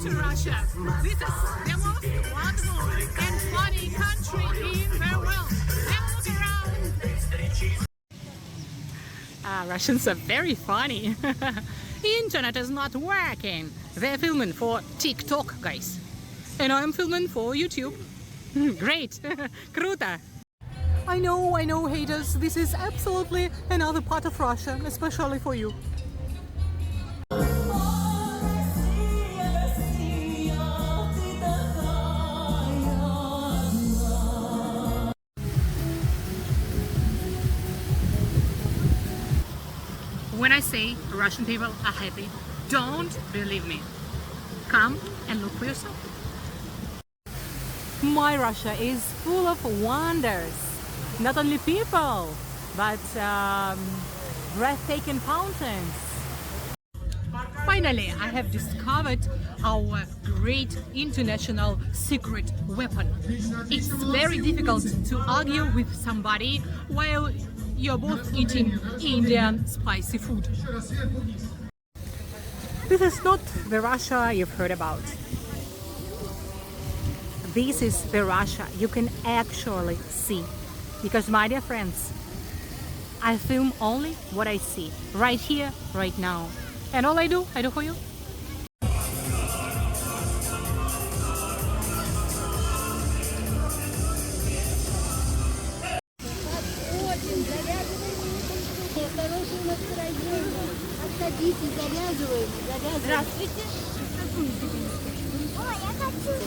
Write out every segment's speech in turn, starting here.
to Russia. This is the most wonderful and funny country in the world. Have a look around. Russians are very funny. Internet is not working. They're filming for TikTok, guys. And I'm filming for YouTube. Great. Круто. I know, haters. This is absolutely another part of Russia, especially for you. When I say Russian people are happy, don't believe me. Come and look for yourself. My Russia is full of wonders. Not only people, but breathtaking fountains. Finally, I have discovered our great international secret weapon. It's very difficult to argue with somebody while you're both eating Indian spicy food. This is not the Russia you've heard about. This is the Russia you can actually see. Because, my dear friends, I film only what I see, right here, right now. And all I do for you.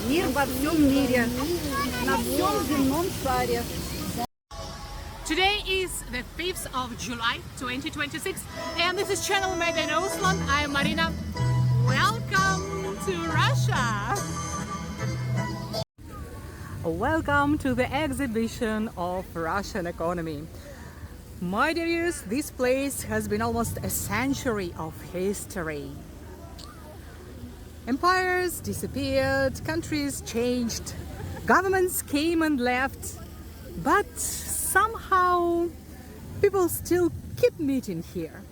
Мир во всем мире, на всем земном шаре. Today is the 5th of July 2026 and this is channel made in Rusland. I am Marina. Welcome to Russia. Welcome to the exhibition of Russian economy. My dear viewers, this place has been almost a century of history. Empires disappeared, countries changed, governments came and left, but somehow people still keep meeting here.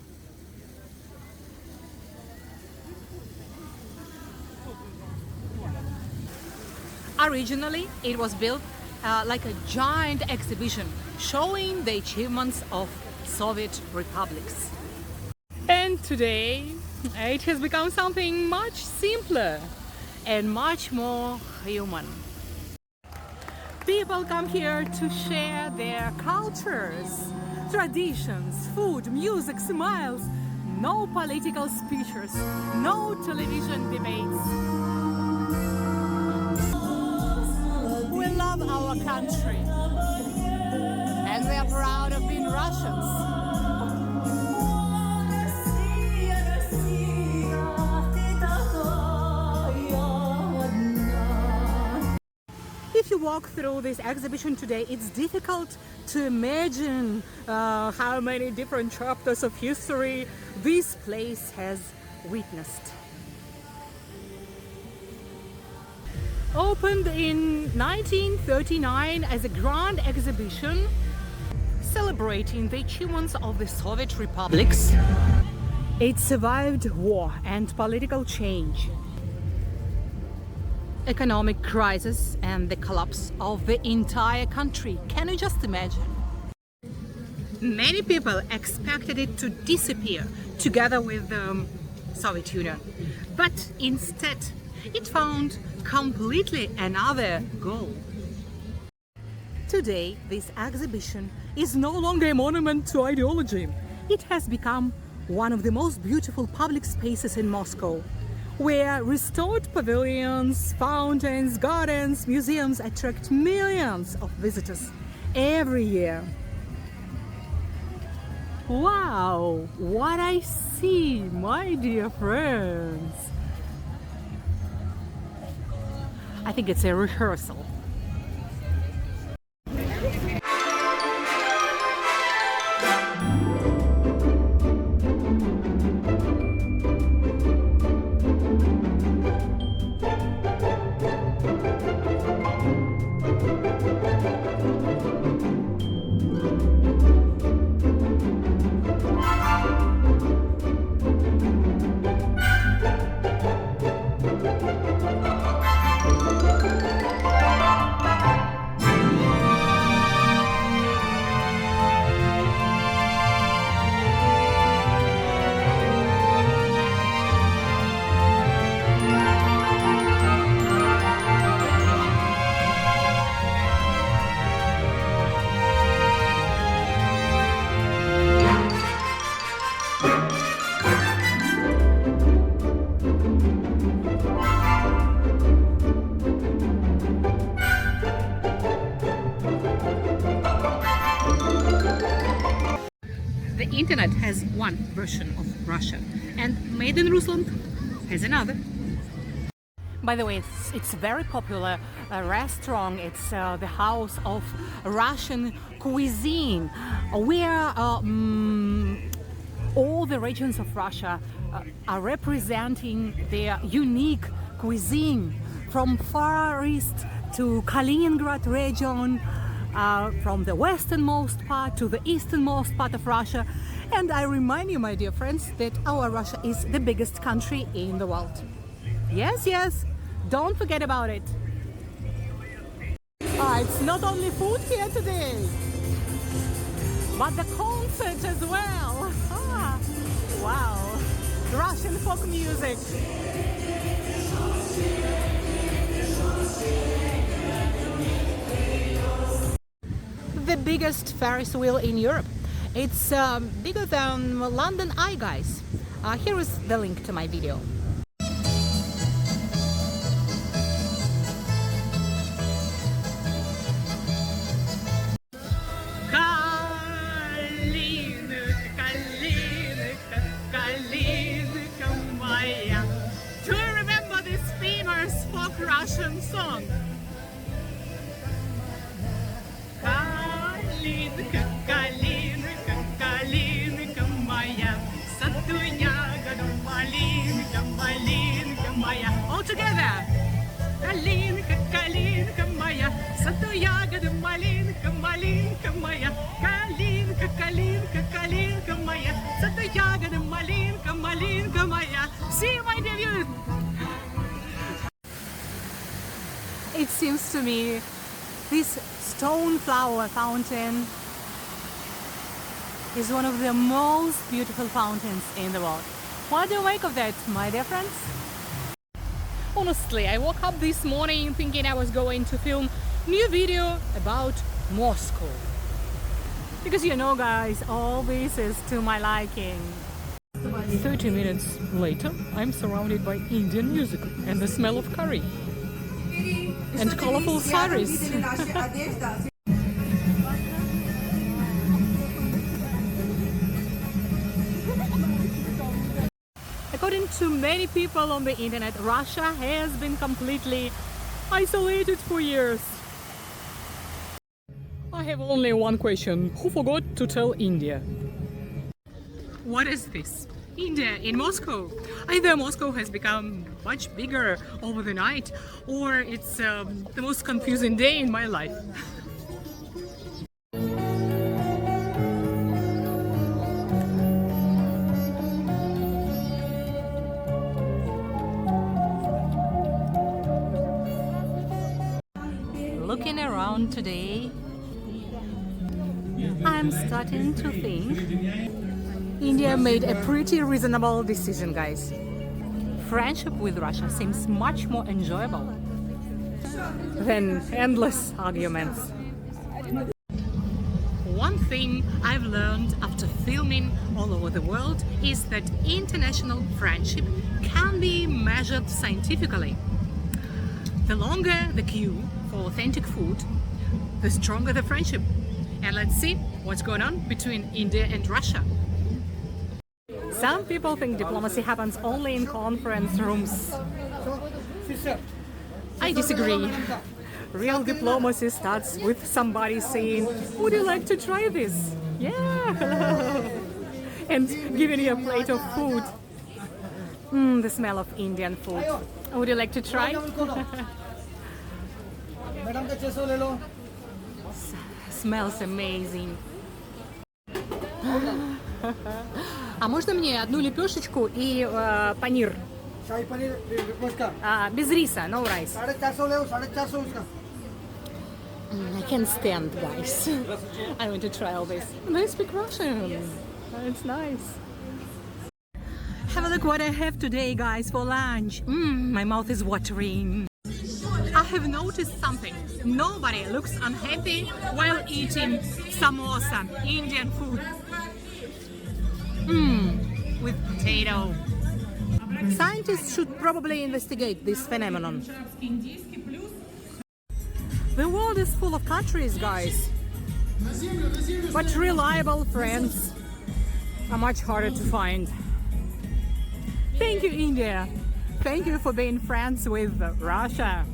Originally, it was built like a giant exhibition showing the achievements of Soviet republics. And today, it has become something much simpler and much more human. People come here to share their cultures, traditions, food, music, smiles. No political speeches, no television debates. We love our country and we are proud of being Russians. If you walk through this exhibition today, it's difficult to imagine how many different chapters of history this place has witnessed. Opened in 1939 as a grand exhibition celebrating the achievements of the Soviet republics, it survived war and political change, economic crisis and the collapse of the entire country. Can you just imagine? Many people expected it to disappear together with the Soviet Union, but instead it found completely another goal. Today, this exhibition is no longer a monument to ideology. It has become one of the most beautiful public spaces in Moscow, where restored pavilions, fountains, gardens, museums attract millions of visitors every year. Wow, what I see, my dear friends! I think it's a rehearsal. Rusland has one version of Russia, and Made in Rusland has another. By the way, it's very popular restaurant. It's the house of Russian cuisine, where all the regions of Russia are representing their unique cuisine, from Far East to Kaliningrad region, from the westernmost part to the easternmost part of Russia. And I remind you, my dear friends, that our Russia is the biggest country in the world. Yes, yes, don't forget about it. It's not only food here today, but the concert as well. Wow, Russian folk music. The biggest Ferris wheel in Europe. It's bigger than London Eye, guys. Here is the link to my video. Do you remember this famous folk Russian song? Калинка, калинка, калинка моя, саду ягода, малинка, малинка моя. All together. Калинка, калинка моя, саду ягода, малинка, малинка моя. Калинка, калинка, калинка моя, саду ягода, малинка, малинка моя. See, my dear viewers. It seems to me this stone flower fountain is one of the most beautiful fountains in the world. What do you make of that, my dear friends? Honestly, I woke up this morning thinking I was going to film new video about Moscow. Because you know, guys, all this is to my liking. 30 minutes later, I'm surrounded by Indian music and the smell of curry and colorful saris. According to many people on the internet, Russia has been completely isolated for years. I have only one question. Who forgot to tell India? What is this? India in Moscow. Either Moscow has become much bigger over the night, or it's the most confusing day in my life. Looking around today, I'm starting to think India made a pretty reasonable decision, guys. Friendship with Russia seems much more enjoyable than endless arguments. One thing I've learned after filming all over the world is that international friendship can be measured scientifically. The longer the queue for authentic food, the stronger the friendship. And let's see what's going on between India and Russia. Some people think diplomacy happens only in conference rooms. I disagree. Real diplomacy starts with somebody saying, "Would you like to try this?" Yeah! And giving you a plate of food. The smell of Indian food. Would you like to try? Smells amazing. А можно мне одну лепешечку и панир? Без риса, no rice. I can't stand, guys. I want to try all this. They speak Russian. It's nice. Have a look what I have today, guys, for lunch. My mouth is watering. I have noticed something. Nobody looks unhappy while eating samosa, Indian food. With potato. Scientists should probably investigate this phenomenon. The world is full of countries, guys, but reliable friends are much harder to find. Thank you, India. Thank you for being friends with Russia.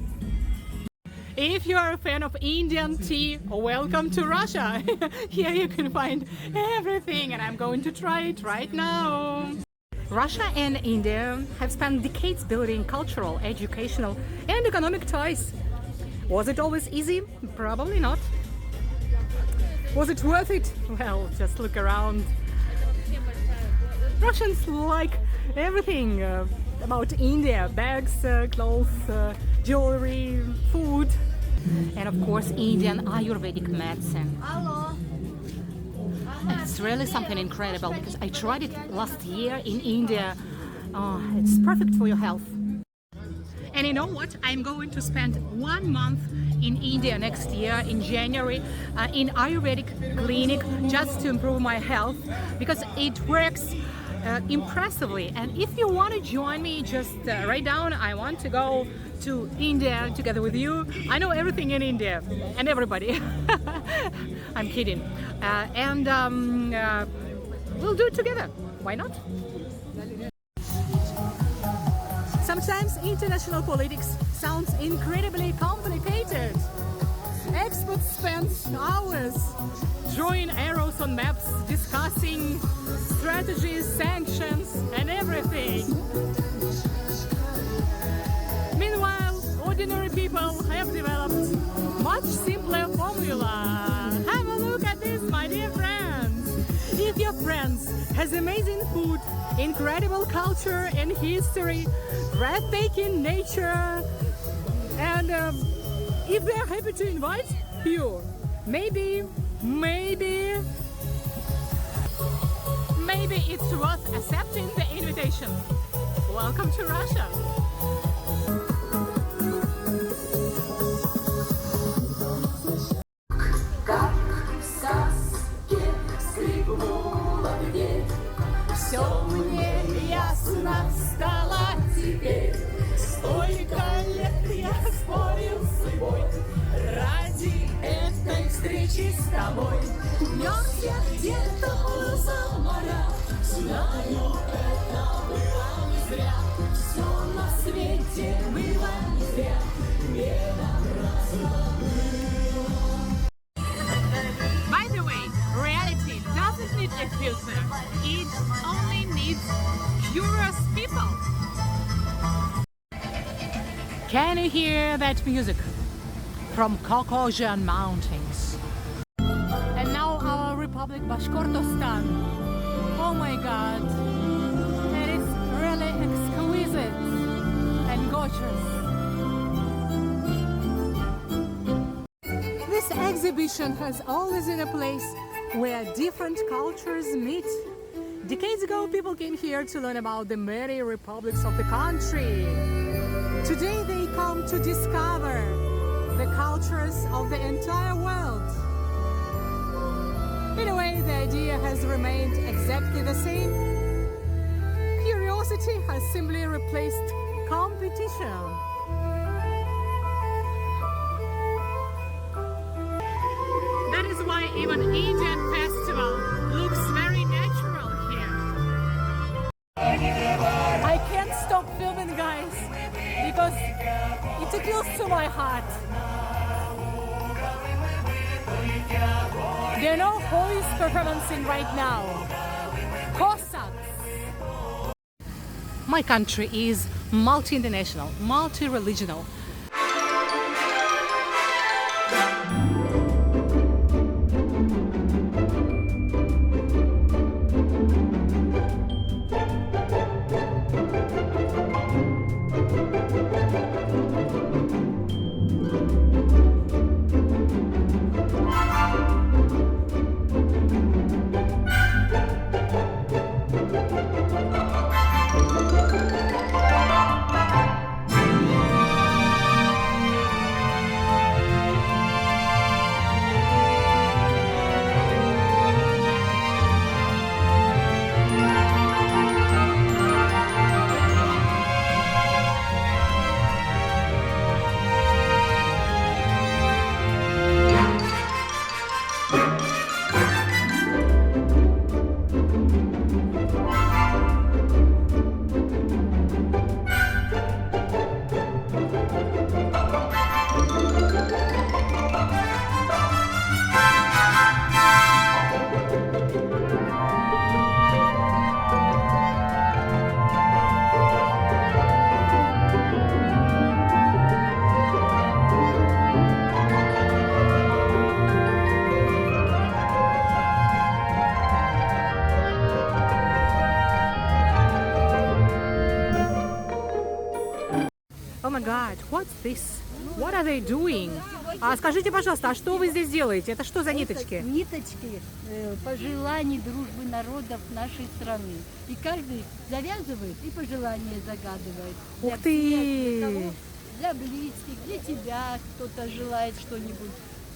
If you are a fan of Indian tea, welcome to Russia. Here you can find everything, and I'm going to try it right now. Russia and India have spent decades building cultural, educational, and economic ties. Was it always easy? Probably not. Was it worth it? Well, just look around. Russians like everything about India: bags, clothes, jewelry, food, and of course Indian Ayurvedic medicine. It's really something incredible because I tried it last year in India. It's perfect for your health. And you know what? I'm going to spend 1 month in India next year in January in Ayurvedic clinic just to improve my health because it works impressively. And if you want to join me, just write down I want to go to India together with you. I know everything in India and everybody. I'm kidding. We'll do it together. Why not? Sometimes international politics sounds incredibly complicated. Experts spend hours drawing arrows on maps, discussing strategies, sanctions, and everything. Meanwhile, ordinary people have developed much simpler formula. Have a look at this, my dear friends. If your friends has amazing food, incredible culture and history, breathtaking nature, and if they're happy to invite you, maybe it's worth accepting the invitation. Welcome to Russia. Все мне ясно стало теперь. Столько лет я спорил с собой ради этой встречи с тобой. Нёс я где-то за моря, знаю, это было не зря. Все на свете было не зря, не напрасно было. By the way, reality doesn't need a filter. It only needs curious people. Can you hear that music from Caucasian mountains? And now our republic, Bashkortostan. Oh my God, it is really exquisite and gorgeous. This exhibition has always been a place where different cultures meet. Decades ago, people came here to learn about the many republics of the country. Today, they come to discover the cultures of the entire world. In a way, the idea has remained exactly the same. Curiosity has simply replaced competition. That is why even Indian festival looks very natural here. I can't stop filming, guys, because it appeals to my heart. Do you know who is performing right now? Cossacks! My country is multi-international, multi-religional. my God, what's this? What are they doing? Скажите, пожалуйста, а что вы здесь делаете? Это что за ниточки? Ниточки пожеланий дружбы народов нашей страны. И каждый завязывает и пожелания загадывает. Ух ты! Для кого? Для близких, для тебя кто-то желает что-нибудь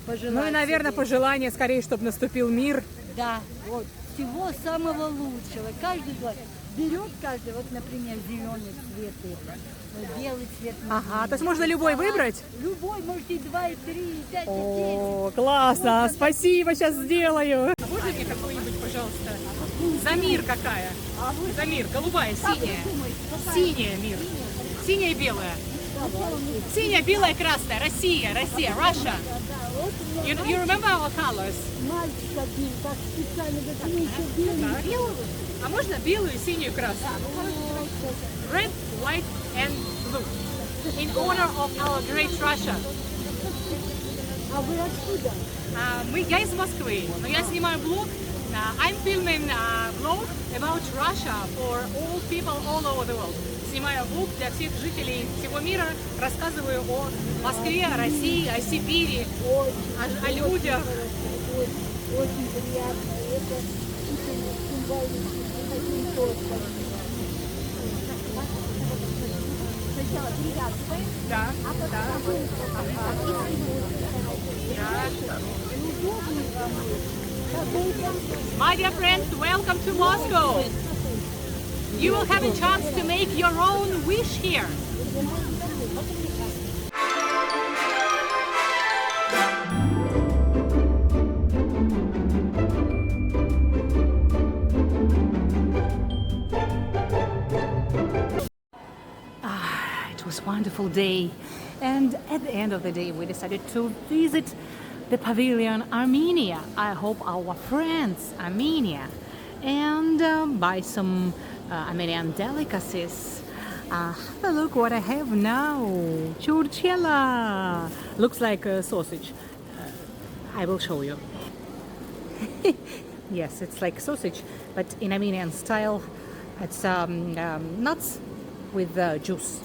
пожелать. Ну и, наверное, себе. пожелание скорее, чтобы наступил мир. Да, вот. Всего самого лучшего. Каждый берет каждый, вот, например, зеленый цвет, белый цвет. Ага, то есть можно любой выбрать? Любой, можете 2, 3, 5, 10. О, классно, спасибо, сейчас сделаю. А можно мне какой-нибудь, пожалуйста, за мир какая? За мир, голубая, синяя. Синяя мир. Синяя и белая. Синяя, белая, красная. Россия, Россия, Russia. You remember our colors? Мальчик один, так специально говорит, еще белый. А можно белую, синюю, красную? Red, white and blue. In honor of our great Russia. А вы откуда? Я из Москвы, но я снимаю блог. I'm filming a vlog about Russia for all people all over the world. Снимаю блог для всех жителей всего мира, рассказываю о Москве, о России, о Сибири, о людях. Очень приятно. Это символично. Таким тостом. Сначала приветствуем, Да, а потом My dear friends, welcome to Moscow. You will have a chance to make your own wish here. It was a wonderful day, and at the end of the day we decided to visit the pavilion Armenia. I hope our friends Armenia, and buy some Armenian delicacies. Have a look what I have now. Churchela looks like a sausage. I will show you. Yes, it's like sausage, but in Armenian style. It's nuts with juice.